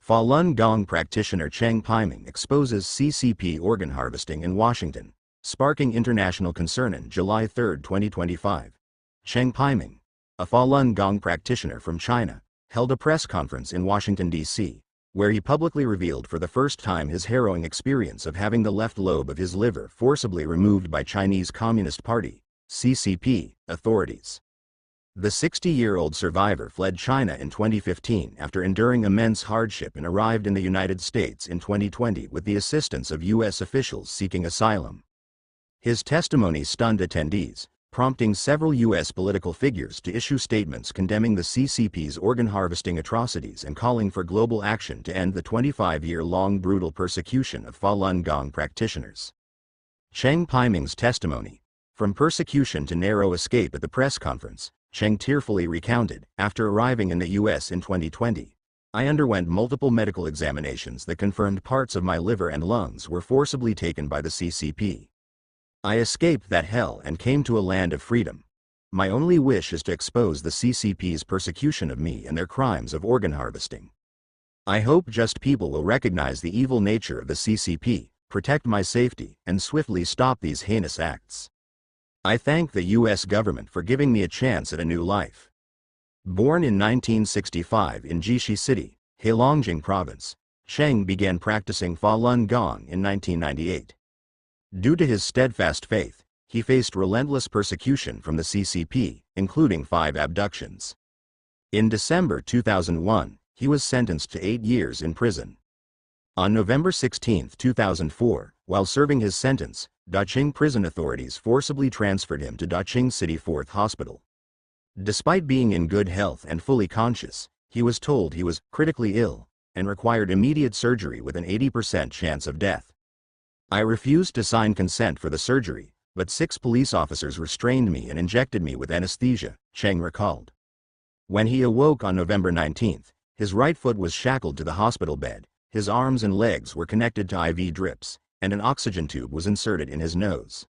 Falun Gong practitioner Cheng Peiming exposes CCP organ harvesting in Washington, sparking international concern in July 3, 2025. Cheng Peiming, a Falun Gong practitioner from China, held a press conference in Washington, D.C., where he publicly revealed for the first time his harrowing experience of having the left lobe of his liver forcibly removed by Chinese Communist Party, CCP, authorities. The 60-year-old survivor fled China in 2015 after enduring immense hardship and arrived in the United States in 2020 with the assistance of U.S. officials seeking asylum. His testimony stunned attendees, prompting several U.S. political figures to issue statements condemning the CCP's organ harvesting atrocities and calling for global action to end the 25-year-long brutal persecution of Falun Gong practitioners. Cheng Peiming's testimony, from persecution to narrow escape at the press conference, Cheng tearfully recounted, after arriving in the U.S. in 2020, "I underwent multiple medical examinations that confirmed parts of my liver and lungs were forcibly taken by the CCP. I escaped that hell and came to a land of freedom. My only wish is to expose the CCP's persecution of me and their crimes of organ harvesting. I hope just people will recognize the evil nature of the CCP, protect my safety, and swiftly stop these heinous acts. I thank the U.S. government for giving me a chance at a new life." Born in 1965 in Jishi City, Heilongjiang Province, Cheng began practicing Falun Gong in 1998. Due to his steadfast faith, he faced relentless persecution from the CCP, including 5 abductions. In December 2001, he was sentenced to 8 years in prison. On November 16, 2004, while serving his sentence, Daqing prison authorities forcibly transferred him to Daqing City 4th Hospital. Despite being in good health and fully conscious, he was told he was critically ill and required immediate surgery with an 80% chance of death. "I refused to sign consent for the surgery, but 6 police officers restrained me and injected me with anesthesia," Cheng recalled. When he awoke on November 19, his right foot was shackled to the hospital bed, his arms and legs were connected to IV drips, and an oxygen tube was inserted in his nose.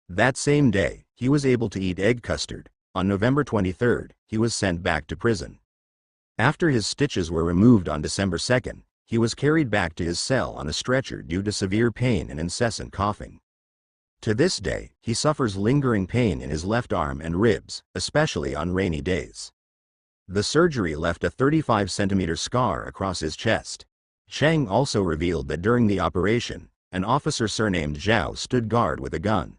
That same day, he was able to eat egg custard. On November 23, he was sent back to prison. After his stitches were removed on December 2, he was carried back to his cell on a stretcher due to severe pain and incessant coughing. To this day, he suffers lingering pain in his left arm and ribs, especially on rainy days. The surgery left a 35-centimeter scar across his chest. Cheng also revealed that during the operation, an officer surnamed Zhao stood guard with a gun.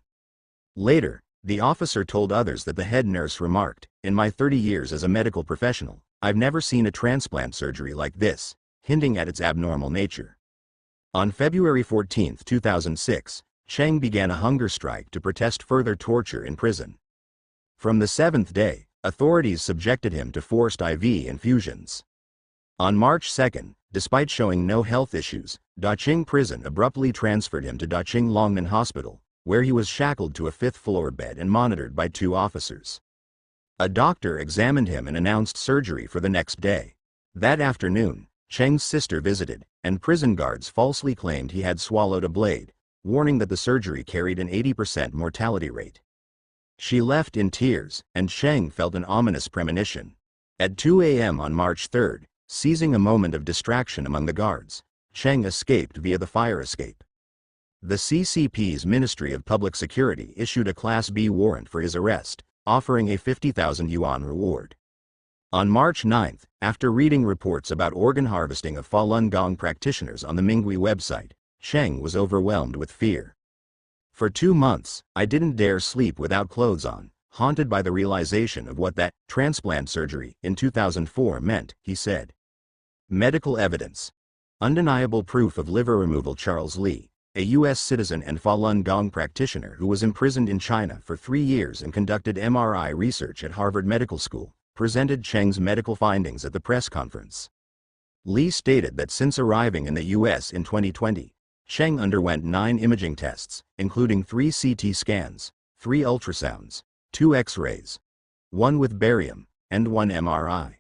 Later, the officer told others that the head nurse remarked, "In my 30 years as a medical professional, I've never seen a transplant surgery like this," hinting at its abnormal nature. On February 14, 2006, Cheng began a hunger strike to protest further torture in prison. From the 7th day, authorities subjected him to forced IV infusions. On March 2, despite showing no health issues, Daqing prison abruptly transferred him to Daqing Longnan Hospital, where he was shackled to a 5th-floor bed and monitored by 2 officers. A doctor examined him and announced surgery for the next day. That afternoon, Cheng's sister visited, and prison guards falsely claimed he had swallowed a blade, warning that the surgery carried an 80% mortality rate. She left in tears, and Cheng felt an ominous premonition. At 2 a.m. on March 3, seizing a moment of distraction among the guards, Cheng escaped via the fire escape. The CCP's Ministry of Public Security issued a Class B warrant for his arrest, offering a 50,000 yuan reward. On March 9, after reading reports about organ harvesting of Falun Gong practitioners on the Minghui website, Cheng was overwhelmed with fear. "For 2 months, I didn't dare sleep without clothes on, haunted by the realization of what that transplant surgery in 2004 meant," he said. Medical evidence. Undeniable proof of liver removal. Charles Li, a U.S. citizen and Falun Gong practitioner who was imprisoned in China for 3 years and conducted MRI research at Harvard Medical School, presented Cheng's medical findings at the press conference. Li stated that since arriving in the U.S. in 2020, Cheng underwent 9 imaging tests, including 3 CT scans, 3 ultrasounds, 2 X-rays, 1 with barium, and 1 MRI.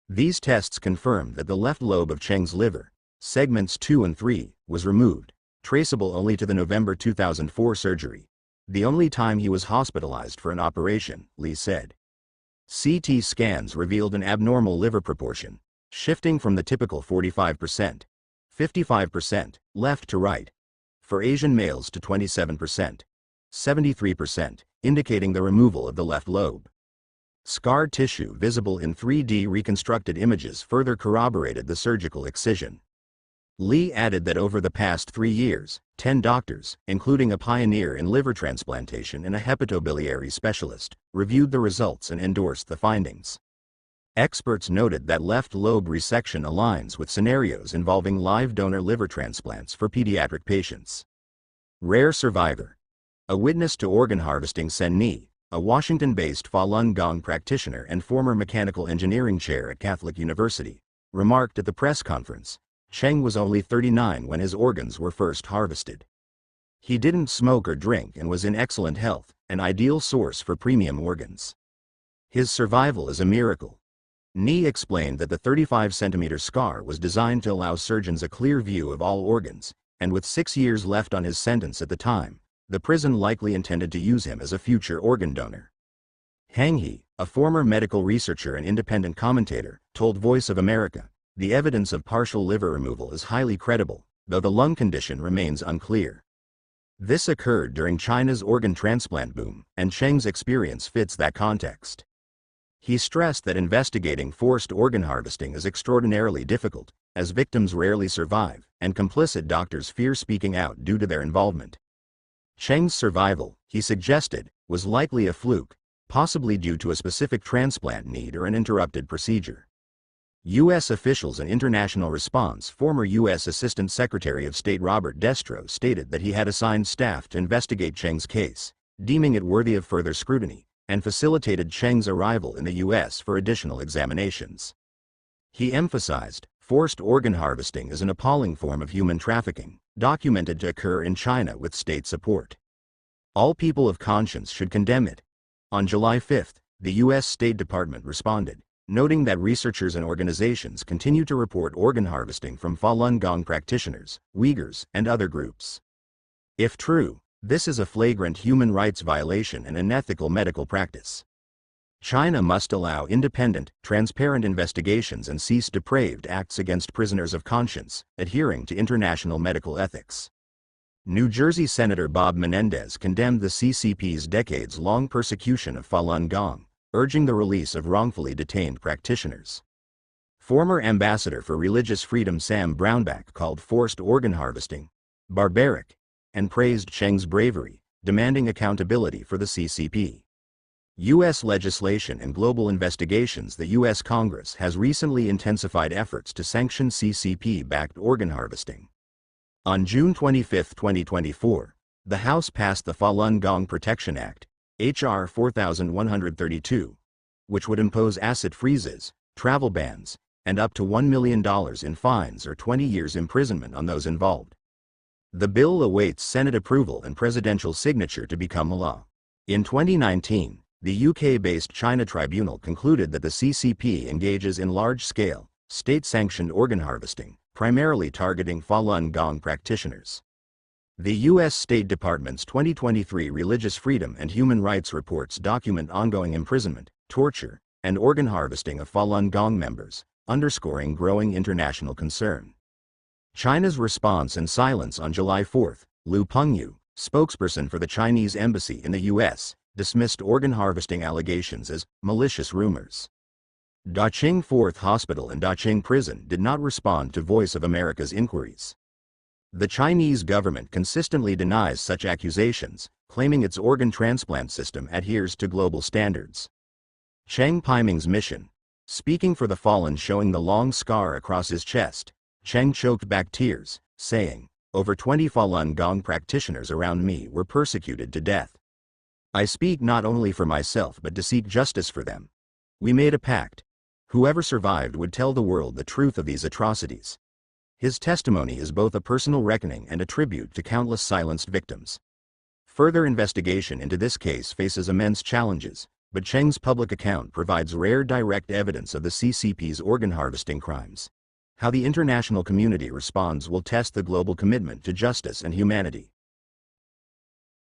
These tests confirmed that the left lobe of Cheng's liver, segments 2 and 3, was removed, traceable only to the November 2004 surgery, the only time he was hospitalized for an operation, Li said. CT scans revealed an abnormal liver proportion, shifting from the typical 45%, 55%, left to right, for Asian males to 27%, 73%, indicating the removal of the left lobe. Scar tissue visible in 3D reconstructed images further corroborated the surgical excision. Lee added that over the past 3 years, 10 doctors, including a pioneer in liver transplantation and a hepatobiliary specialist, reviewed the results and endorsed the findings. Experts noted that left lobe resection aligns with scenarios involving live donor liver transplants for pediatric patients. Rare survivor. A witness to organ harvesting, Sen Ni, a Washington-based Falun Gong practitioner and former mechanical engineering chair at Catholic University, remarked at the press conference, Cheng was only 39 when his organs were first harvested. He didn't smoke or drink and was in excellent health, an ideal source for premium organs. His survival is a miracle. Ni explained that the 35-centimeter scar was designed to allow surgeons a clear view of all organs, and with 6 years left on his sentence at the time, the prison likely intended to use him as a future organ donor. Hang He, a former medical researcher and independent commentator, told Voice of America, the evidence of partial liver removal is highly credible, though the lung condition remains unclear. This occurred during China's organ transplant boom, and Cheng's experience fits that context. He stressed that investigating forced organ harvesting is extraordinarily difficult, as victims rarely survive, and complicit doctors fear speaking out due to their involvement. Cheng's survival, he suggested, was likely a fluke, possibly due to a specific transplant need or an interrupted procedure. U.S. officials and international response. Former U.S. Assistant Secretary of State Robert Destro stated that he had assigned staff to investigate Cheng's case, deeming it worthy of further scrutiny, and facilitated Cheng's arrival in the U.S. for additional examinations. He emphasized, forced organ harvesting is an appalling form of human trafficking, documented to occur in China with state support. All people of conscience should condemn it. On July 5, the U.S. State Department responded, noting that researchers and organizations continue to report organ harvesting from Falun Gong practitioners, Uyghurs, and other groups. If true, this is a flagrant human rights violation and unethical medical practice. China must allow independent, transparent investigations and cease depraved acts against prisoners of conscience, adhering to international medical ethics. New Jersey Senator Bob Menendez condemned the CCP's decades-long persecution of Falun Gong, urging the release of wrongfully detained practitioners. Former Ambassador for Religious Freedom Sam Brownback called forced organ harvesting barbaric, and praised Cheng's bravery, demanding accountability for the CCP. U.S. legislation and global investigations. The U.S. Congress has recently intensified efforts to sanction CCP-backed organ harvesting. On June 25, 2024, the House passed the Falun Gong Protection Act, H.R. 4132, which would impose asset freezes, travel bans, and up to $1 million in fines or 20 years imprisonment on those involved. The bill awaits Senate approval and presidential signature to become law. In 2019, the UK-based China Tribunal concluded that the CCP engages in large-scale, state-sanctioned organ harvesting, primarily targeting Falun Gong practitioners. The U.S. State Department's 2023 Religious Freedom and Human Rights reports document ongoing imprisonment, torture, and organ harvesting of Falun Gong members, underscoring growing international concern. China's response and silence. On July 4, Liu Pengyu, spokesperson for the Chinese embassy in the U.S., dismissed organ harvesting allegations as malicious rumors. Daqing Fourth Hospital and Daqing Prison did not respond to Voice of America's inquiries. The Chinese government consistently denies such accusations, claiming its organ transplant system adheres to global standards. Cheng Peiming's mission. Speaking for the fallen, showing the long scar across his chest, Cheng choked back tears, saying, "Over 20 Falun Gong practitioners around me were persecuted to death. I speak not only for myself but to seek justice for them. We made a pact. Whoever survived would tell the world the truth of these atrocities." His testimony is both a personal reckoning and a tribute to countless silenced victims. Further investigation into this case faces immense challenges, but Cheng's public account provides rare direct evidence of the CCP's organ harvesting crimes. How the international community responds will test the global commitment to justice and humanity.